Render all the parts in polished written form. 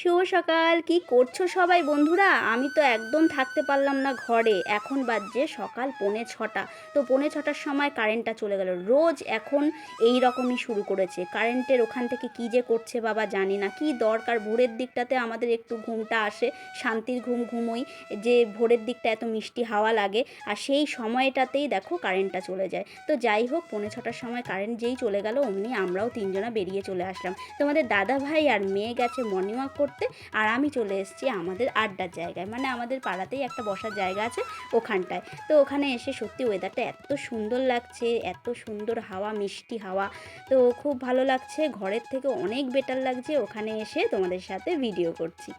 শুভ সকাল। কি করছো সবাই বন্ধুরা? আমি তো একদম থাকতে পারলাম না ঘরে। এখন বাজছে সকাল 6:45। তো 6:45-র সময় কারেন্টটা চলে গেল। রোজ এখন এই রকমই শুরু করেছে। কারেন্টের ওখান থেকে কী যে করছে বাবা জানি না। কি দরকার ভোরের দিকটাতে আমাদের একটু ঘুমটা আসে, শান্তির ঘুম ঘুমোই, যে ভোরের দিকটা এত মিষ্টি হাওয়া লাগে, আর সেই সময়টাতেই দেখো কারেন্টটা চলে যায়। তো যাই হোক, 6:45-র সময় কারেন্ট যেই চলে গেল অমনি আমরাও তিনজনা বেরিয়ে চলে আসলাম। তোমাদের দাদা ভাই আর মেয়ে গেছে মর্নিং ওয়াক করতে, আর আমি চলে এসেছি আমাদের আড্ডার জায়গায়, মানে আমাদের পাড়াতেই একটা বসার জায়গা আছে ওখানটায়। তো ওখানে এসে সত্যি ওয়েদারটা এত সুন্দর লাগছে, এত সুন্দর হাওয়া, মিষ্টি হাওয়া, তো খুব ভালো লাগছে। ঘরের থেকে অনেক বেটার লাগছে ওখানে এসে তোমাদের সাথে ভিডিও করছি।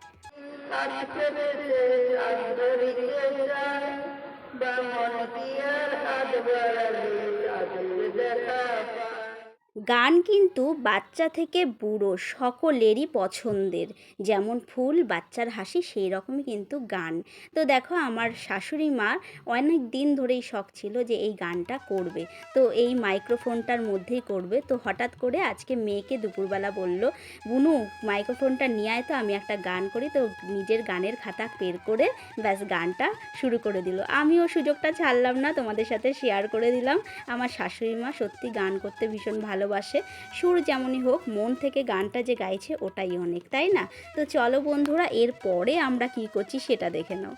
গান কিন্তু বাচ্চা থেকে বুড়ো সকলেরই পছন্দের। যেমন ফুল বাচ্চার হাসি, সেই রকমই কিন্তু গান। তো দেখো, আমার শাশুড়ি মার অনেক দিন ধরেই শখ ছিল যে এই গানটা করবে, তো এই মাইক্রোফোনটার মধ্যেই করবে। তো হঠাৎ করে আজকে মেয়েকে দুপুরবেলা বলল, বুনু মাইক্রোফোনটা নিয়ে আয় তো, আমি একটা গান করি। তো নিজের গানের খাতা বের করে ব্যাস গানটা শুরু করে দিল। আমিও সুযোগটা ছাড়লাম না, তোমাদের সাথে শেয়ার করে দিলাম। আমার শাশুড়ি মা সত্যি গান করতে ভীষণ ভালোবাসে। সুর যেমনই হোক, মন থেকে গানটা যে গাইছে ওটাই অনেক, তাই না? তো চলো বন্ধুরা, এরপরে আমরা কি করছি সেটা দেখে নাও।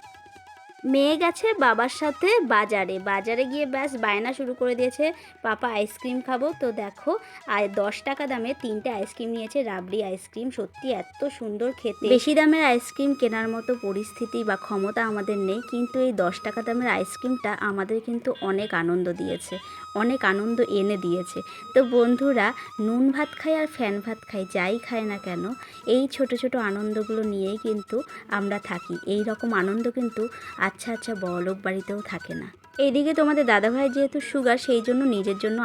মেয়ে গেছে বাবার সাথে বাজারে গিয়ে ব্যাস বায়না শুরু করে দিয়েছে, পাপা আইসক্রিম খাবো। তো দেখো, আর 10 টাকা দামে 3টে আইসক্রিম নিয়েছে, রাবড়ি আইসক্রিম। সত্যি এত সুন্দর খেতে। বেশি দামের আইসক্রিম কেনার মতো পরিস্থিতি বা ক্ষমতা আমাদের নেই, কিন্তু এই 10 টাকা দামের আইসক্রিমটা আমাদের কিন্তু অনেক আনন্দ দিয়েছে, অনেক আনন্দ এনে দিয়েছে। তো বন্ধুরা, নুন ভাত খাই আর ফ্যান ভাত খাই, যাই খায় না কেন, এই ছোট ছোট আনন্দগুলো নিয়েই কিন্তু আমরা থাকি। এই রকম আনন্দ কিন্তু আচ্ছা বড়লোক বাড়িতেও থাকে না। এইদিকে তোমাদের দাদাভাই যেহেতু সুগার, সেই জন্য নিজের জন্য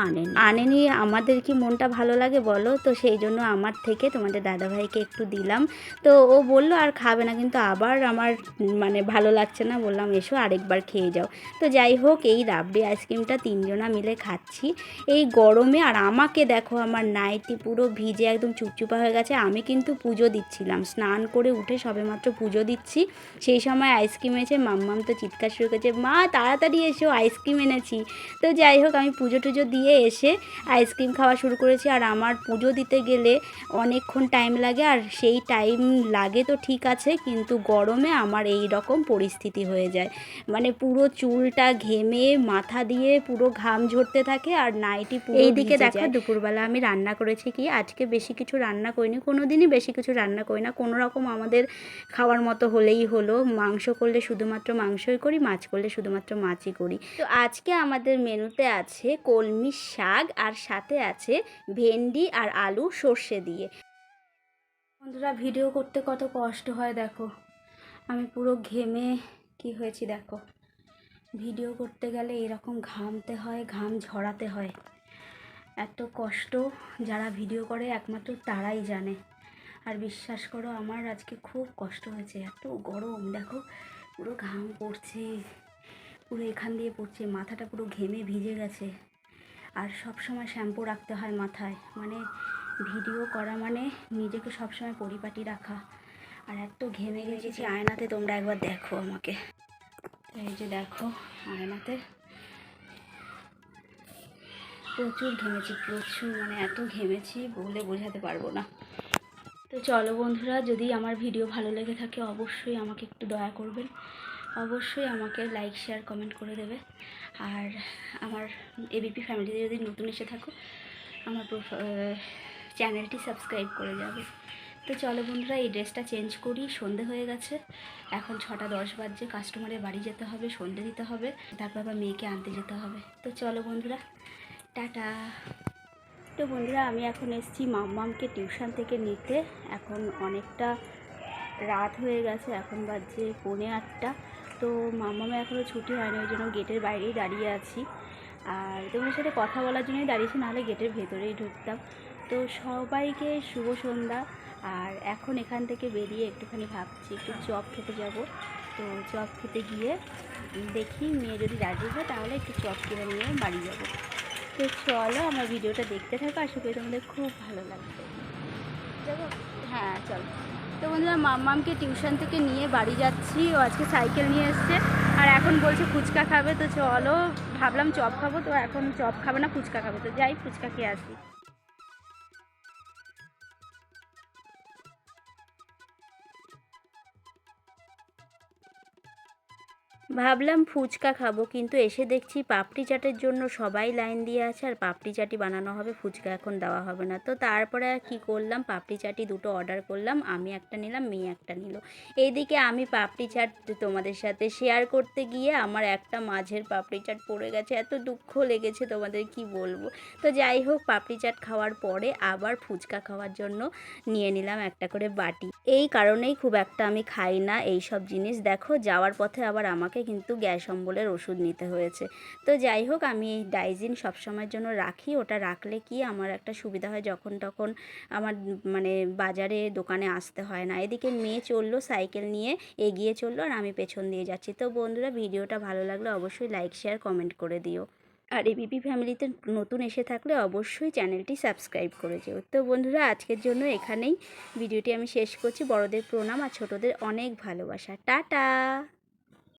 আনেনি। আমাদের কি মনটা ভালো লাগে বলো? তো সেই জন্য আমার থেকে তোমাদের দাদাভাইকে একটু দিলাম। তো ও বললো আর খাবে না, কিন্তু আবার আমার মানে ভালো লাগছে না, বললাম এসো আরেকবার খেয়ে যাও। তো যাই হোক, এই রাবড়ি আইসক্রিমটা তিনজনা মিলে খাচ্ছি এই গরমে। আর আমাকে দেখো, আমার নাইটি পুরো ভিজে একদম চুপচুপা হয়ে গেছে। আমি কিন্তু পুজো দিচ্ছিলাম, স্নান করে উঠে সবেমাত্র পুজো দিচ্ছি, সেই সময় আইসক্রিম এসে মাম্মাম তো চিৎকার শুরু করেছে, মা তাড়াতাড়ি এসো আইসক্রিম এনেছি। তো যাই হোক, আমি পুজো টুজো দিয়ে এসে আইসক্রিম খাওয়া শুরু করেছি। আর আমার পুজো দিতে গেলে অনেকক্ষণ টাইম লাগে, আর সেই টাইম লাগে তো ঠিক আছে, কিন্তু গরমে আমার এই রকম পরিস্থিতি হয়ে যায়, মানে পুরো চুলটা ঘেমে মাথা দিয়ে পুরো ঘাম ঝরতে থাকে, আর নাইটি পুরো। এইদিকে দেখো, দুপুরবেলা আমি রান্না করেছি কি, আজকে বেশি কিছু রান্না করিনি, কোনো দিনই বেশি কিছু রান্না করি না, কোনো রকম আমাদের খাওয়ার মতো হলেই হলো। মাংস করলে শুধুমাত্র মাংসই করি, মাছ করলে শুধুমাত্র মাছই করি। তো আজকে আমাদের মেনুতে আছে কলমি শাক, আর সাথে আছে ভেন্ডি আর আলু সর্ষে দিয়ে। বন্ধুরা, ভিডিও করতে কত কষ্ট হয় দেখো, আমি পুরো ঘেমে কি হয়েছি দেখো। ভিডিও করতে গেলে এরকম ঘামতে হয়, ঘাম ঝরাতে হয়, এত কষ্ট যারা ভিডিও করে একমাত্র তারাই জানে। আর বিশ্বাস করো, আমার আজকে খুব কষ্ট হয়েছে, এত গরম দেখো, পুরো ঘাম পড়ছে, পুরো এখান দিয়ে পড়ছে, মাথাটা পুরো ঘেমে ভিজে গেছে। আর সব সময় শ্যাম্পু রাখতে হয় মাথায়, মানে ভিডিও করা মানে নিজেকে সবসময় পরিপাটি রাখা। আর এত ঘেমে গেছি, আয়নাতে তোমরা একবার দেখো আমাকে, এই যে দেখো আয়নাতে, প্রচুর ঘেমেছি, প্রচুর, মানে এত ঘেমেছি বলে বোঝাতে পারবো না। তো চলো বন্ধুরা, যদি আমার ভিডিও ভালো লেগে থাকে অবশ্যই আমাকে একটু দয়া করবেন, অবশ্যই আমাকে লাইক শেয়ার কমেন্ট করে দেবে। আর আমার এবিপি ফ্যামিলিতে যদি নতুন এসে থাকো, আমার চ্যানেলটি সাবস্ক্রাইব করে যাবে। তো চলো বন্ধুরা, এই ড্রেসটা চেঞ্জ করি, সন্ধে হয়ে গেছে, এখন 6:10 বাজছে, কাস্টমারের বাড়ি যেতে হবে, সন্ধে দিতে হবে, তারপর আবার মেয়েকে আনতে যেতে হবে। তো চলো বন্ধুরা, টাটা। তো বন্ধুরা, আমি এখন এসেছি মাম্মামকে টিউশন থেকে নিতে। এখন অনেকটা রাত হয়ে গেছে, এখন বাজছে 7:45। তো মাম্মামের এখনও ছুটি হয়নি, ওই জন্য গেটের বাইরেই দাঁড়িয়ে আছি। আর তোমাদের সাথে কথা বলার জন্যই দাঁড়িয়েছি, নাহলে গেটের ভেতরেই ঢুকতাম। তো সবাইকে শুভ সন্ধ্যা। আর এখন এখান থেকে বেরিয়ে একটুখানি ভাবছি একটু চপ খেতে যাব। তো চপ খেতে গিয়ে দেখি, মেয়ে যদি রাজি হয় তাহলে একটু চপ কিনে নিয়ে বাড়ি যাব। তো চলো, আমার ভিডিওটা দেখতে থাকো, আশা করি তোমাদের খুব ভালো লাগবে। যাবো? হ্যাঁ চলো। তো বন্ধুরা মাম্মামকে টিউশন থেকে নিয়ে বাড়ি যাচ্ছি। ও আজকে সাইকেল নিয়ে এসছে আর এখন বলছে ফুচকা খাবে, তো চলো, ভাবলাম চপ খাবো, তো এখন চপ খাবে না, ফুচকা খাবে, তো যাই ফুচকা খেয়ে আসি। ভাবলাম ফুচকা খাবো, কিন্তু এসে দেখছি পাপড়ি চাটের জন্য সবাই লাইন দিয়ে আছে আর পাপড়ি চাটি বানানো হবে, ফুচকা এখন দেওয়া হবে না। তো তারপরে আর কী করলাম, পাপড়ি চাটি দুটো অর্ডার করলাম, আমি একটা নিলাম, মেয়ে একটা নিল। এইদিকে আমি পাপড়ি চাট তোমাদের সাথে শেয়ার করতে গিয়ে আমার একটা মাঝের পাপড়ি চাট পড়ে গেছে, এত দুঃখ লেগেছে তোমাদের কি বলবো। তো যাই হোক, পাপড়ি চাট খাওয়ার পরে আবার ফুচকা খাওয়ার জন্য নিয়ে নিলাম একটা করে বাটি। এই কারণেই খুব একটা আমি খাই না এই সব জিনিস। দেখো যাওয়ার পথে আবার আমাকে কিন্তু গ্যাস অম্বলের ওষুধ নিতে হয়েছে। তো যাই হোক, আমি এই ডাইজিন সবসময়ের জন্য রাখি, ওটা রাখলে কি আমার একটা সুবিধা হয়, যখন তখন আমার মানে বাজারে দোকানে আসতে হয় না। এদিকে মেয়ে চললো সাইকেল নিয়ে, এগিয়ে চললো আর আমি পেছন দিয়ে যাচ্ছি। তো বন্ধুরা, ভিডিওটা ভালো লাগলে অবশ্যই লাইক শেয়ার কমেন্ট করে দিও। আর এবিপি ফ্যামিলিতে নতুন এসে থাকলে অবশ্যই চ্যানেলটি সাবস্ক্রাইব করে যেও। তো বন্ধুরা, আজকের জন্য এখানেই ভিডিওটি আমি শেষ করছি। বড়দের প্রণাম আর ছোটদের অনেক ভালোবাসা। টাটা।